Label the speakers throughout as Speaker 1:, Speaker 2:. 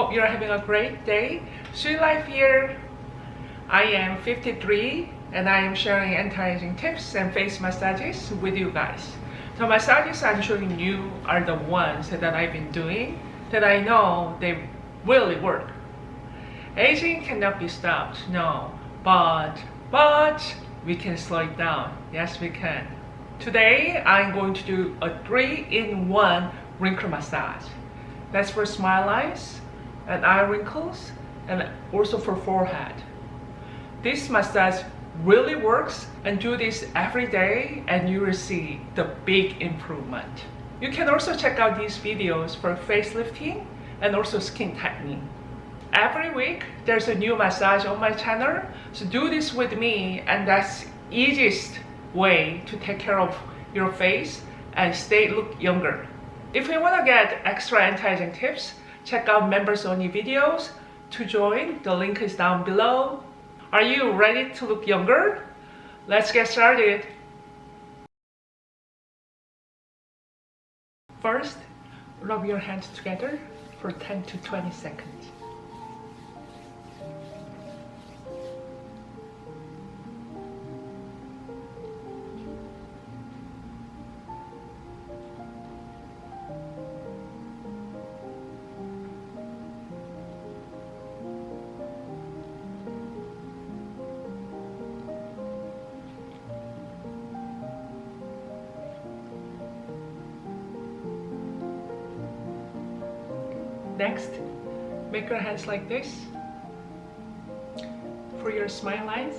Speaker 1: Hope you're having a great day. Sooeylife here. I am 53 and I am sharing anti-aging tips and face massages with you guys. The massages I'm showing you are the ones that I've been doing that I know they really work. Aging cannot be stopped, no, but we can slow it down. Yes, we can. Today I'm going to do a 3-in-1 wrinkle massage. That's for smile lines and eye wrinkles and also for forehead. This massage really works, and do this every day and you will see the big improvement. You can also check out these videos for facelifting and also skin tightening. Every week there's a new massage on my channel, so do this with me, and that's easiest way to take care of your face and look younger. If you want to get extra anti-aging tips, check out members only videos. To join, the link is down below. Are you ready to look younger? Let's get started. First, rub your hands together for 10 to 20 seconds. Next, make your hands like this for your smile lines.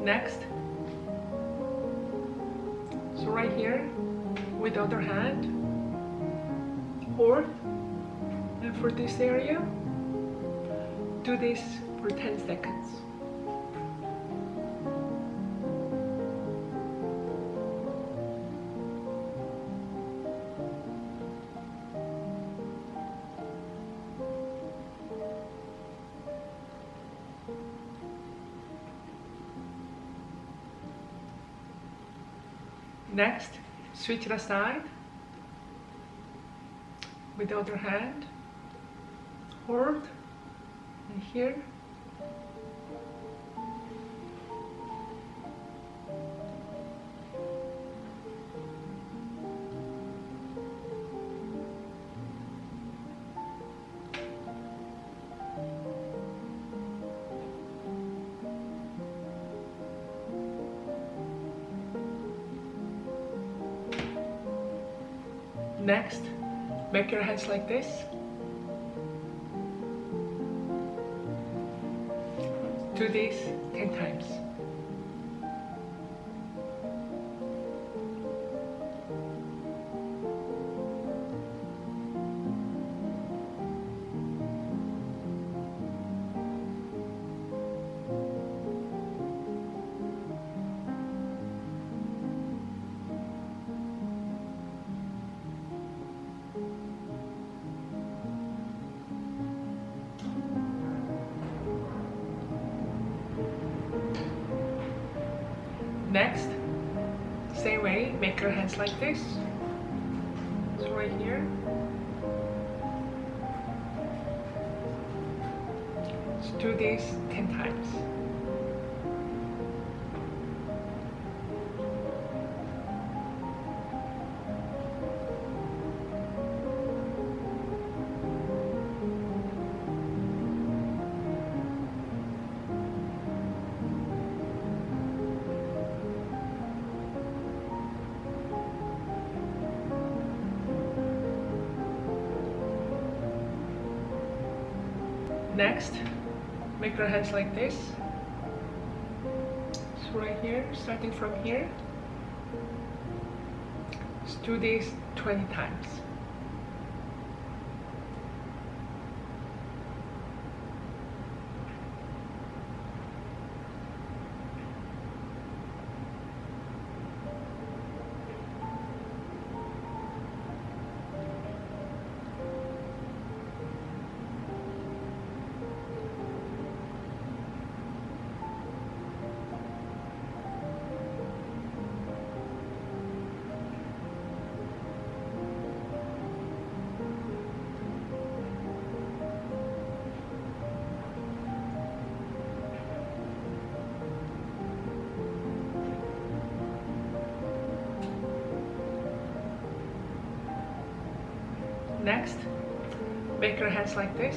Speaker 1: Next, so right here with the other hand, hold, and for this area, do this for 10 seconds. Next, switch the side with the other hand, hold, and here. Next, make your hands like this. Do this 10 times. Next, same way, make your hands like this. So right here. Let's do this 10 times. Next, make your hands like this. So right here, starting from here. Let's do this 20 times. Next, make your hands like this.